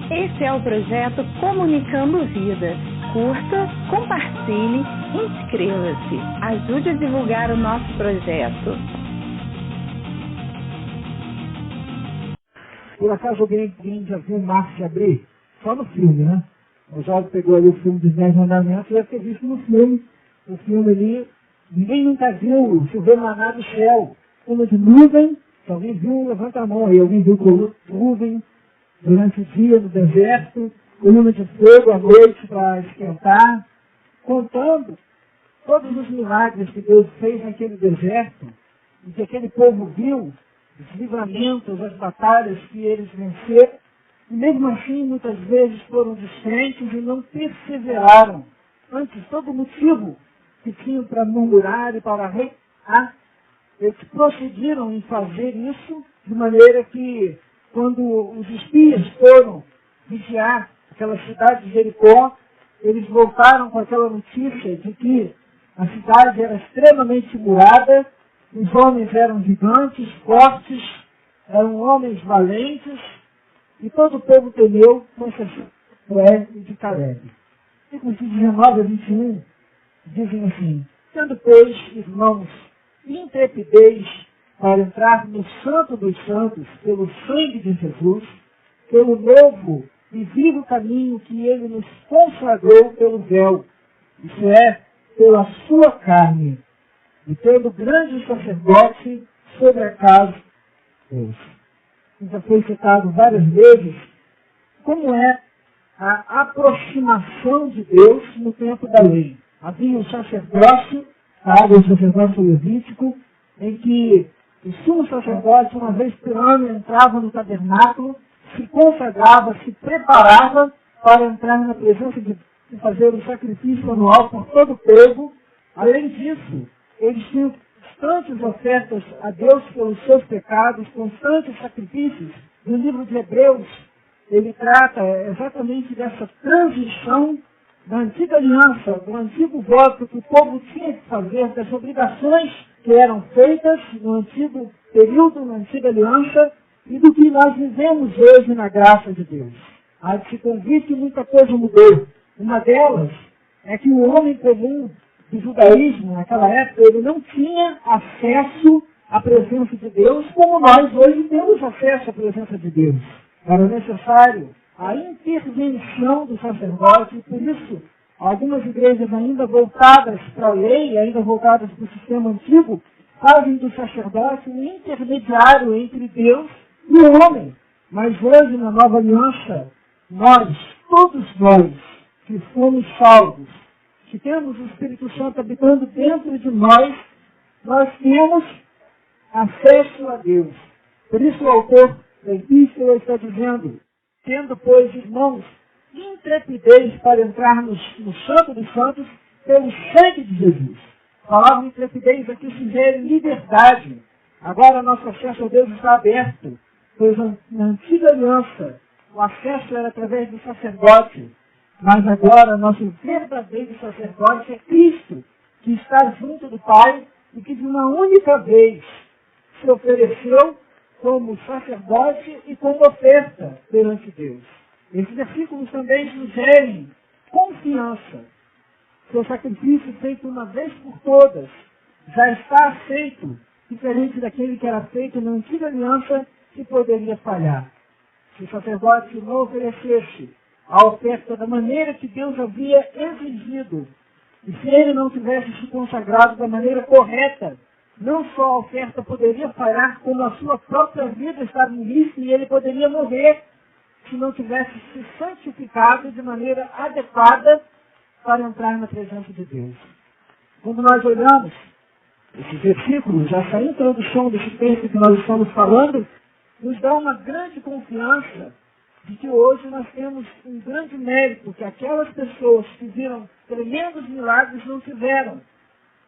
Esse é o projeto Comunicando Vida. Curta, compartilhe, inscreva-se. Ajude a divulgar o nosso projeto. Por acaso alguém já viu Márcio abrir? Só no filme, né? O Jorge pegou ali o filme dos 10 Mandamentos e deve ter visto no filme. O filme ali, ninguém nunca viu chover maná do céu. Como de nuvem, se alguém viu, levanta a mão aí. Alguém viu nuvem durante o dia no deserto, coluna de fogo à noite para esquentar, contando todos os milagres que Deus fez naquele deserto e que aquele povo viu, os livramentos, as batalhas que eles venceram, e mesmo assim muitas vezes foram descrentes e não perseveraram. Antes, todo motivo que tinham para murmurar e para reclamar, eles procediram em fazer isso de maneira que, quando os espias foram vigiar aquela cidade de Jericó, eles voltaram com aquela notícia de que a cidade era extremamente murada, os homens eram gigantes, fortes, eram homens valentes, e todo o povo temeu, com exceção de Josué e de Caleb. Versículos 19 a 21 dizem assim: sendo, pois, irmãos, intrepidez para entrar no Santo dos Santos pelo sangue de Jesus, pelo novo e vivo caminho que ele nos consagrou pelo véu, isso é, pela sua carne, e tendo grande sacerdote sobre a casa de Deus. Já foi citado várias vezes como é a aproximação de Deus no tempo da lei. Havia o sacerdócio, o sacerdócio levítico, em que o sumo sacerdote, uma vez por ano, entrava no tabernáculo, se consagrava, se preparava para entrar na presença de Deus e fazer o sacrifício anual por todo o povo. Além disso, eles tinham constantes ofertas a Deus pelos seus pecados, constantes sacrifícios. No livro de Hebreus, ele trata exatamente dessa transição da antiga aliança, do antigo voto que o povo tinha que fazer, das obrigações que eram feitas no antigo período, na antiga aliança, e do que nós vivemos hoje na graça de Deus. Há de se convir que muita coisa mudou. Uma delas é que o homem comum do judaísmo, naquela época, ele não tinha acesso à presença de Deus como nós hoje temos acesso à presença de Deus. Era necessário a intervenção do sacerdote, e por isso algumas igrejas ainda voltadas para a lei, ainda voltadas para o sistema antigo, fazem do sacerdote um intermediário entre Deus e o homem. Mas hoje, na nova aliança, todos nós que fomos salvos, que temos o Espírito Santo habitando dentro de nós temos acesso a Deus. Por isso o autor da Epístola está dizendo: tendo, pois, irmãos, intrepidez para entrar no Santo dos Santos pelo sangue de Jesus. A palavra intrepidez aqui sugere liberdade. Agora nosso acesso a Deus está aberto, pois na antiga aliança o acesso era através do sacerdote. Mas agora nosso verdadeiro sacerdote é Cristo, que está junto do Pai e que de uma única vez se ofereceu como sacerdote e como oferta perante Deus. Esses versículos também sugerem confiança. Seu sacrifício feito uma vez por todas já está aceito, diferente daquele que era feito na antiga aliança, que poderia falhar. Se o sacerdote não oferecesse a oferta da maneira que Deus havia exigido, e se ele não tivesse se consagrado da maneira correta, não só a oferta poderia falhar, como a sua própria vida estava em risco e ele poderia morrer se não tivesse se santificado de maneira adequada para entrar na presença de Deus. Quando nós olhamos esses versículos, essa introdução desse texto que nós estamos falando, nos dá uma grande confiança de que hoje nós temos um grande mérito, que aquelas pessoas que viram tremendos milagres não tiveram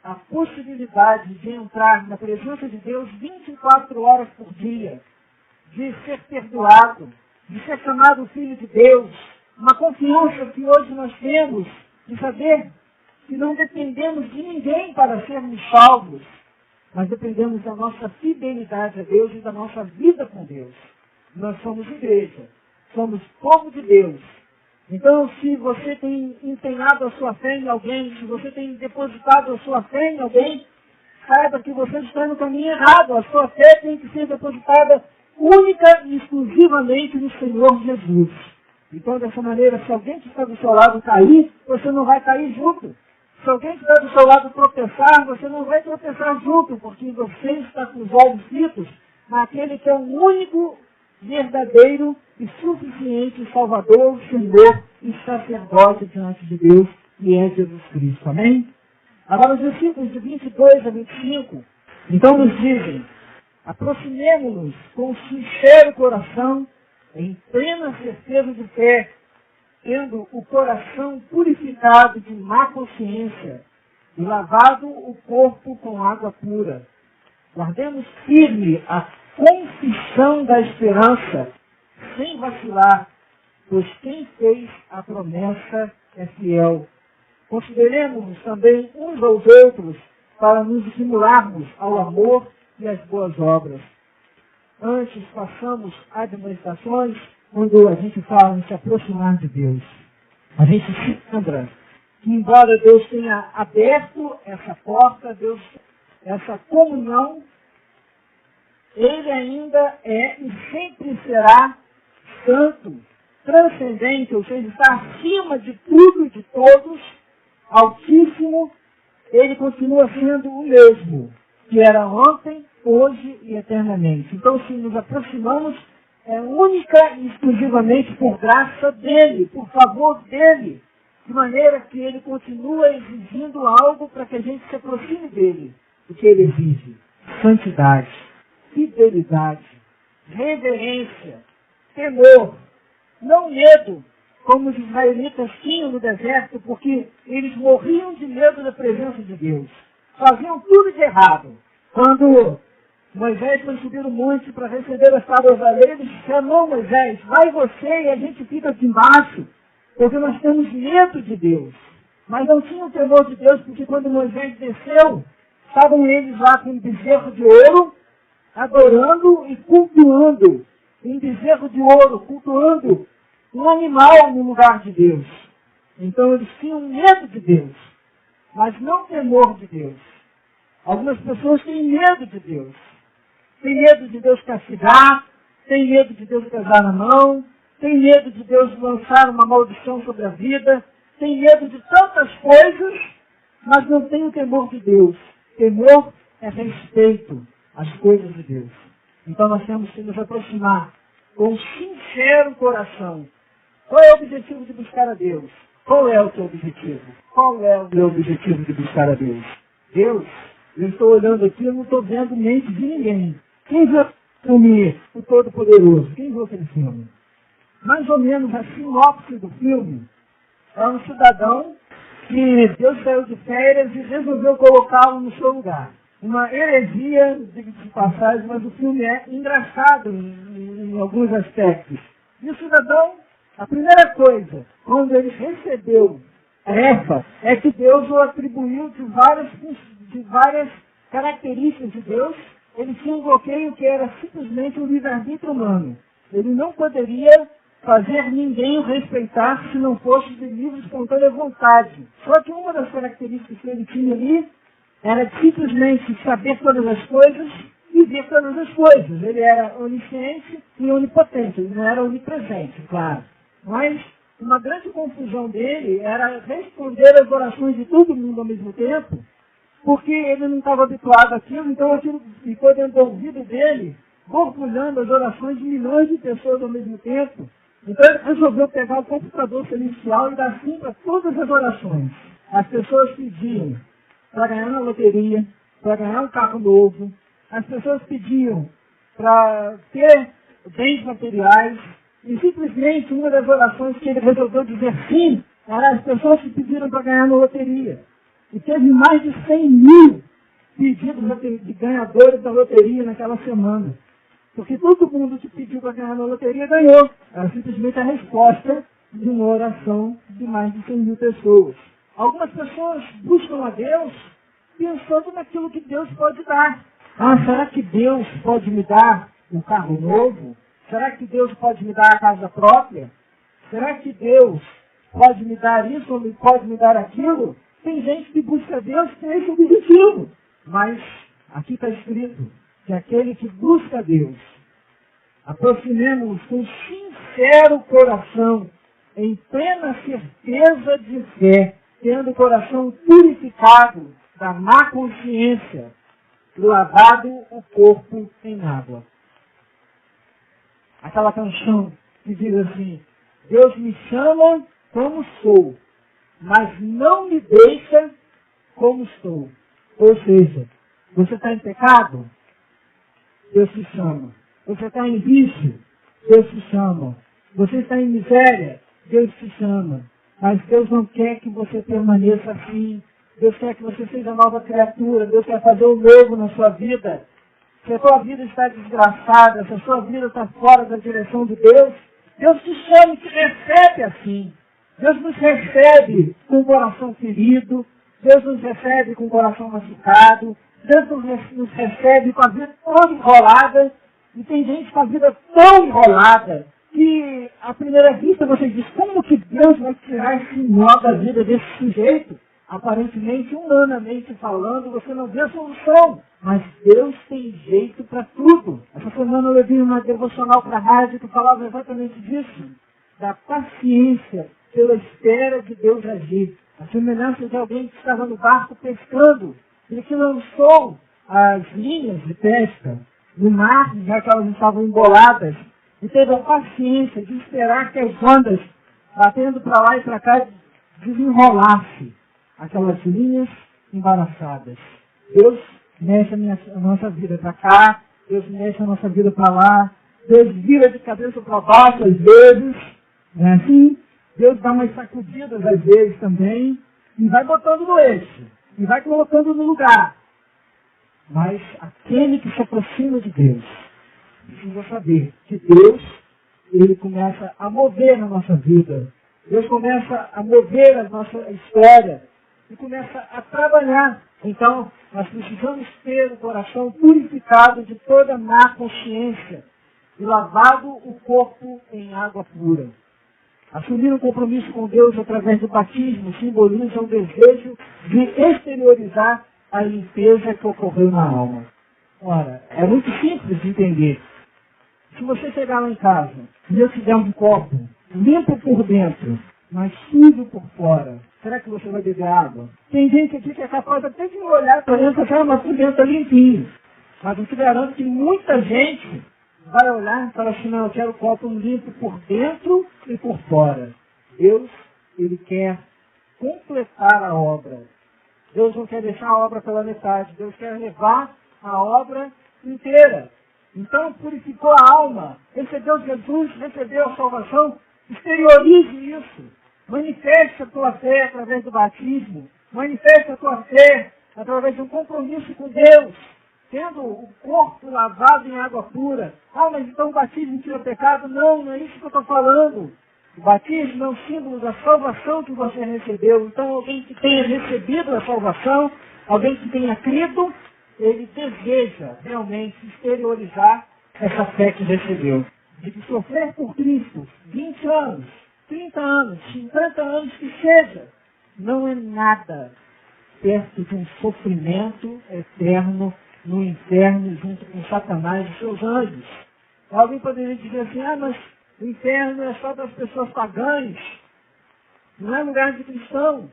a possibilidade de entrar na presença de Deus 24 horas por dia, de ser perdoado, de ser chamado Filho de Deus. Uma confiança que hoje nós temos de saber que não dependemos de ninguém para sermos salvos, mas dependemos da nossa fidelidade a Deus e da nossa vida com Deus. Nós somos igreja. somos povo de Deus. Então, se você tem empenhado a sua fé em alguém, se você tem depositado a sua fé em alguém, saiba que você está no caminho errado. A sua fé tem que ser depositada única e exclusivamente no Senhor Jesus. Então, dessa maneira, se alguém que está do seu lado cair, você não vai cair junto. Se alguém que está do seu lado tropeçar, você não vai tropeçar junto, porque você está com os olhos fitos naquele que é o único, verdadeiro e suficiente Salvador, Senhor e sacerdote diante de Deus, que é Jesus Cristo. Amém? Agora, os versículos de 22 a 25, então nos dizem: aproximemo-nos com sincero coração, em plena certeza de fé, tendo o coração purificado de má consciência e lavado o corpo com água pura. Guardemos firme a confissão da esperança, sem vacilar, pois quem fez a promessa é fiel. Consideremos-nos também uns aos outros para nos estimularmos ao amor e às boas obras. Antes passamos admoestações quando a gente fala em se aproximar de Deus. A gente se lembra que, embora Deus tenha aberto essa porta, Deus, essa comunhão, Ele ainda é e sempre será santo, transcendente, ou seja, está acima de tudo e de todos, altíssimo. Ele continua sendo o mesmo, que era ontem, hoje e eternamente. Então, se nos aproximamos, é única e exclusivamente por graça dele, por favor dele, de maneira que ele continua exigindo algo para que a gente se aproxime dele. O que ele exige? Santidade, fidelidade, reverência, temor, não medo, como os israelitas tinham no deserto, porque eles morriam de medo da presença de Deus. Faziam tudo de errado. Quando Moisés foi subir o monte para receber as tábuas da lei, ele disse: não, Moisés, vai você e a gente fica aqui embaixo, porque nós temos medo de Deus. Mas não tinham temor de Deus, porque quando Moisés desceu, estavam eles lá com um bezerro de ouro, adorando e cultuando um bezerro de ouro, cultuando um animal no lugar de Deus. Então eles tinham medo de Deus, mas não temor de Deus. Algumas pessoas têm medo de Deus. Tem medo de Deus castigar, tem medo de Deus pesar na mão, tem medo de Deus lançar uma maldição sobre a vida, tem medo de tantas coisas, mas não tem o temor de Deus. Temor é respeito às coisas de Deus. Então nós temos que nos aproximar com um sincero coração. Qual é o objetivo de buscar a Deus? Qual é o teu objetivo? Qual é o meu objetivo de buscar a Deus? Deus, eu estou olhando aqui, eu não estou vendo mente de ninguém. Quem viu o filme O Todo-Poderoso? Quem viu aquele filme? Mais ou menos a sinopse do filme é um cidadão que Deus saiu de férias e resolveu colocá-lo no seu lugar. Uma heresia, diga-se de passagem, mas o filme é engraçado em alguns aspectos. E o cidadão, a primeira coisa, quando ele recebeu a tarefa, é que Deus o atribuiu de várias características de Deus. Ele tinha um bloqueio que era simplesmente o livre-arbítrio humano. Ele não poderia fazer ninguém o respeitar se não fosse de livre e espontânea vontade. Só que uma das características que ele tinha ali era simplesmente saber todas as coisas e ver todas as coisas. Ele era onisciente e onipotente, ele não era onipresente, claro. Mas uma grande confusão dele era responder às orações de todo mundo ao mesmo tempo, porque ele não estava habituado àquilo, então aquilo ficou dentro do ouvido dele, borbulhando as orações de milhões de pessoas ao mesmo tempo. Então ele resolveu pegar o computador celestial e dar sim para todas as orações. As pessoas pediam para ganhar na loteria, para ganhar um carro novo, as pessoas pediam para ter bens materiais, e simplesmente uma das orações que ele resolveu dizer sim era as pessoas que pediram para ganhar na loteria. E teve mais de 100 mil pedidos de ganhadores da loteria naquela semana. Porque todo mundo que pediu para ganhar na loteria ganhou. Era simplesmente a resposta de uma oração de mais de 100 mil pessoas. Algumas pessoas buscam a Deus pensando naquilo que Deus pode dar. Ah, será que Deus pode me dar um carro novo? Será que Deus pode me dar a casa própria? Será que Deus pode me dar isso ou pode me dar aquilo? Tem gente que busca Deus com esse objetivo. Mas aqui está escrito que aquele que busca Deus, aproximemos-nos com sincero coração, em plena certeza de fé, tendo o coração purificado da má consciência, lavado o corpo em água. Aquela canção que diz assim: Deus me chama como sou, mas não me deixa como estou. Ou seja, você está em pecado? Deus te chama. Você está em vício? Deus te chama. Você está em miséria? Deus te chama. Mas Deus não quer que você permaneça assim. Deus quer que você seja nova criatura. Deus quer fazer o novo na sua vida. Se a sua vida está desgraçada, se a sua vida está fora da direção de Deus, Deus te chama e te recebe assim. Deus nos recebe com o coração ferido. Deus nos recebe com o coração machucado. Deus nos recebe com a vida tão enrolada. E tem gente com a vida tão enrolada que, à primeira vista, você diz: como que Deus vai tirar esse nó da vida desse sujeito? Aparentemente, humanamente falando, você não vê a solução. Mas Deus tem jeito para tudo. Essa semana eu levei uma devocional para a rádio que falava exatamente disso. Da paciência pela espera de Deus agir. A semelhança de alguém que estava no barco pescando e que lançou as linhas de pesca no mar, já que elas estavam emboladas, e teve a paciência de esperar que as ondas, batendo para lá e para cá, desenrolasse aquelas linhas embaraçadas. Deus mexe a nossa vida para cá, Deus mexe a nossa vida para lá, Deus vira de cabeça para baixo às vezes, não é assim? Deus dá umas sacudidas às vezes também, e vai botando no eixo, e vai colocando no lugar. Mas aquele que se aproxima de Deus precisa saber que Deus, Ele começa a mover na nossa vida. Deus começa a mover a nossa história e começa a trabalhar. Então, nós precisamos ter o coração purificado de toda má consciência e lavado o corpo em água pura. Assumir um compromisso com Deus através do batismo simboliza um desejo de exteriorizar a limpeza que ocorreu na alma. Ora, é muito simples de entender. Se você chegar lá em casa e eu te der um copo limpo por dentro, mas sujo por fora, será que você vai beber água? Tem gente aqui que é capaz até de olhar para dentro e falar: mas por dentro é limpinho. Mas eu te garanto que muita gente vai olhar e falar assim: não, eu quero o copo limpo por dentro e por fora. Deus, Ele quer completar a obra. Deus não quer deixar a obra pela metade. Deus quer levar a obra inteira. Então, purificou a alma, recebeu Jesus, recebeu a salvação, exteriorize isso. Manifeste a tua fé através do batismo. Manifeste a tua fé através de um compromisso com Deus, tendo o corpo lavado em água pura. Ah, mas então o batismo tira pecado? Não, não é isso que eu estou falando. O batismo é um símbolo da salvação que você recebeu. Então, alguém que tenha recebido a salvação, alguém que tenha crido, ele deseja realmente exteriorizar essa fé que recebeu. De que sofrer por Cristo 20 anos, 30 anos, 50 anos que seja, não é nada perto de um sofrimento eterno no inferno junto com Satanás e seus anjos. Alguém poderia dizer assim: ah, mas o inferno é só das pessoas pagãs, não é lugar de cristão.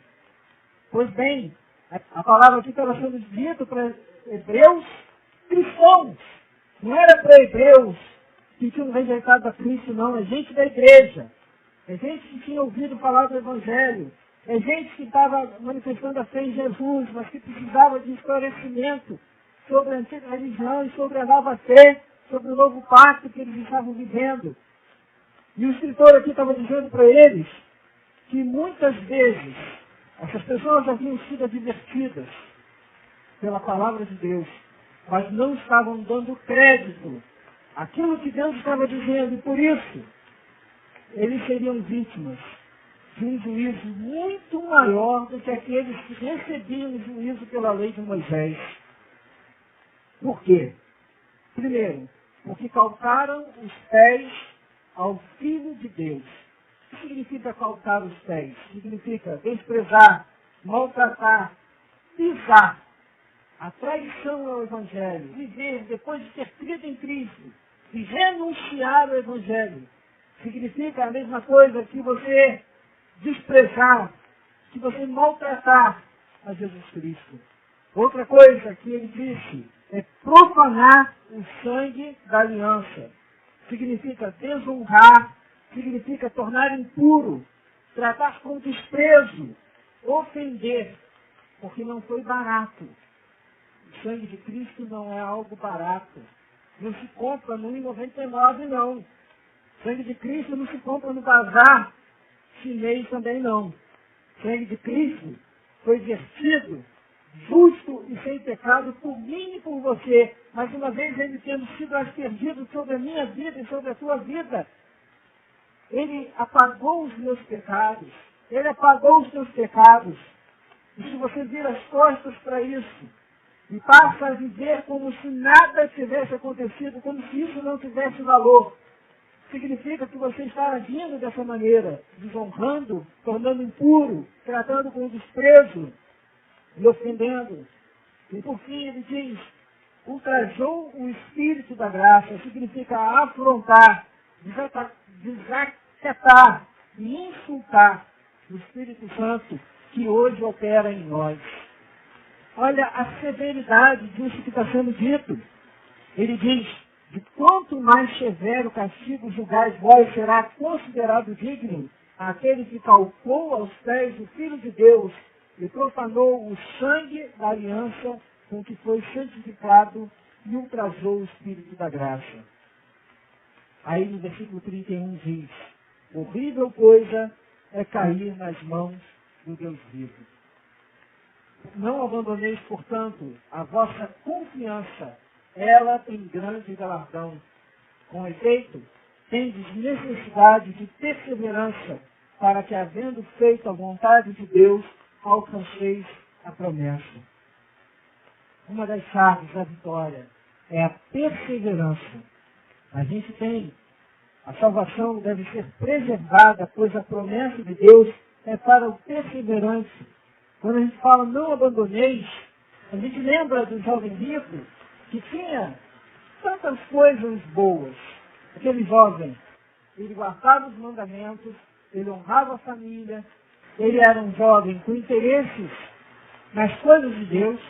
Pois bem, a palavra aqui estava sendo dita para hebreus cristãos. Não era para hebreus que tinham rejeitado a Cristo, não. É gente da igreja. É gente que tinha ouvido falar do Evangelho. É gente que estava manifestando a fé em Jesus, mas que precisava de esclarecimento sobre a antiga religião e sobre a nova fé, sobre o novo pacto que eles estavam vivendo. E o escritor aqui estava dizendo para eles que muitas vezes essas pessoas haviam sido advertidas pela palavra de Deus, mas não estavam dando crédito àquilo que Deus estava dizendo, e por isso eles seriam vítimas de um juízo muito maior do que aqueles que recebiam o juízo pela lei de Moisés. Por quê? Primeiro, porque calcaram os pés ao Filho de Deus. O que significa calcar os pés? Significa desprezar, maltratar, pisar. A traição ao Evangelho, viver depois de ter crido em Cristo, e renunciar ao Evangelho, significa a mesma coisa que você desprezar, que você maltratar a Jesus Cristo. Outra coisa que ele disse é profanar o sangue da aliança. Significa desonrar, significa tornar impuro, tratar com desprezo, ofender, porque não foi barato. O sangue de Cristo não é algo barato. Não se compra no R$1,99, não. O sangue de Cristo não se compra no bazar chinês também, não. O sangue de Cristo foi vertido, justo e sem pecado, por mim e por você. Mas uma vez ele tendo sido aspergido sobre a minha vida e sobre a tua vida, ele apagou os meus pecados. Ele apagou os teus pecados. E se você vira as costas para isso, e passa a viver como se nada tivesse acontecido, como se isso não tivesse valor, significa que você está agindo dessa maneira, desonrando, tornando impuro, tratando com desprezo e ofendendo. E por fim ele diz, ultrajou o Espírito da graça, significa afrontar, desacatar e insultar o Espírito Santo que hoje opera em nós. Olha a severidade disso que está sendo dito. Ele diz, de quanto mais severo castigo julgais vós, será considerado digno aquele que calcou aos pés o Filho de Deus e profanou o sangue da aliança com que foi santificado e ultrajou o Espírito da graça. Aí no versículo 31 diz, horrível coisa é cair nas mãos do Deus vivo. Não abandoneis, portanto, a vossa confiança, ela tem grande galardão. Com efeito, tendes necessidade de perseverança, para que, havendo feito a vontade de Deus, alcanceis a promessa. Uma das chaves da vitória é a perseverança. A gente tem, a salvação deve ser preservada, pois a promessa de Deus é para o perseverante. Quando a gente fala não abandoneis, a gente lembra do jovem rico que tinha tantas coisas boas. Aquele jovem, ele guardava os mandamentos, ele honrava a família, ele era um jovem com interesses nas coisas de Deus,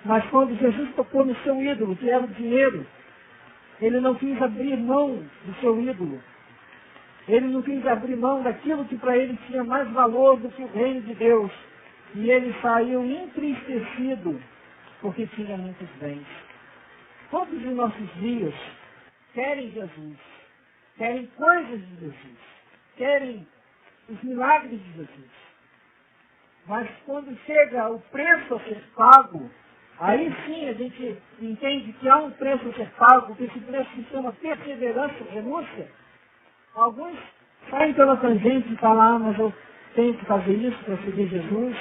mas quando Jesus tocou no seu ídolo, que era o dinheiro, ele não quis abrir mão do seu ídolo. Ele não quis abrir mão daquilo que para ele tinha mais valor do que o reino de Deus. E ele saiu entristecido, porque tinha muitos bens. Quantos de nossos dias querem Jesus, querem coisas de Jesus, querem os milagres de Jesus. Mas quando chega o preço a ser pago, aí sim a gente entende que há um preço a ser pago, que esse preço se chama perseverança, renúncia. Alguns saem pela tangente e falam, mas eu tenho que fazer isso para seguir Jesus.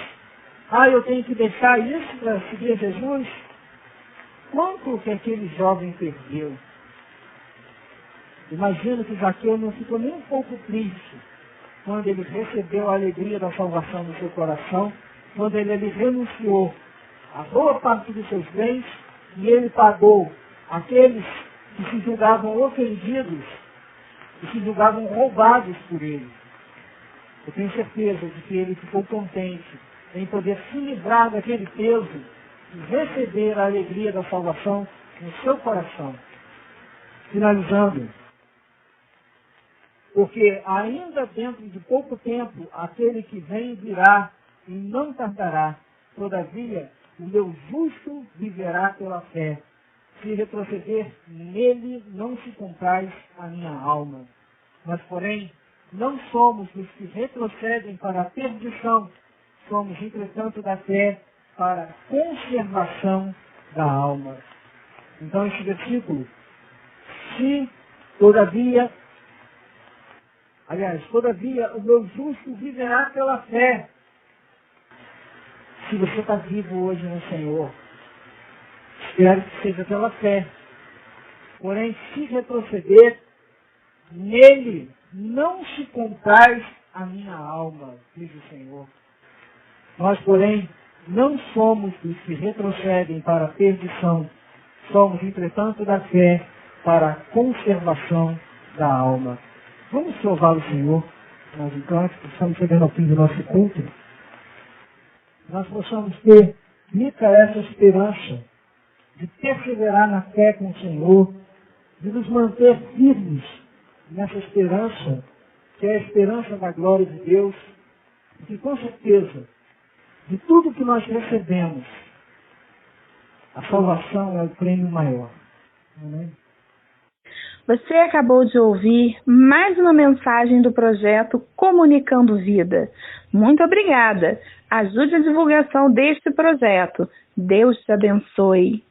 Eu tenho que deixar isso para seguir Jesus. Quanto que aquele jovem perdeu? Imagino que Zaqueu não ficou nem um pouco triste quando ele recebeu a alegria da salvação no seu coração, quando ele renunciou a boa parte dos seus bens e ele pagou aqueles que se julgavam ofendidos e se julgavam roubados por ele. Eu tenho certeza de que ele ficou contente em poder se livrar daquele peso e receber a alegria da salvação no seu coração. Finalizando, porque ainda dentro de pouco tempo aquele que vem virá e não tardará. Todavia, o meu justo viverá pela fé. Se retroceder nele, não se compraz a minha alma. Mas, porém, não somos os que retrocedem para a perdição, somos, entretanto, da fé para a conservação da alma. Então, esse versículo, todavia, o meu justo viverá pela fé. Se você está vivo hoje no Senhor, espero que seja pela fé. Porém, se retroceder, nele não se compraz a minha alma, diz o Senhor. Nós, porém, não somos dos que retrocedem para a perdição, somos, entretanto, da fé para a conservação da alma. Vamos louvar o Senhor, nós então estamos chegando ao fim do nosso culto. Nós possamos ter rica essa esperança de perseverar na fé com o Senhor, de nos manter firmes nessa esperança, que é a esperança da glória de Deus, e que com certeza, de tudo que nós recebemos, a salvação é o prêmio maior. Amém? Você acabou de ouvir mais uma mensagem do projeto Comunicando Vida. Muito obrigada. Ajude a divulgação deste projeto. Deus te abençoe.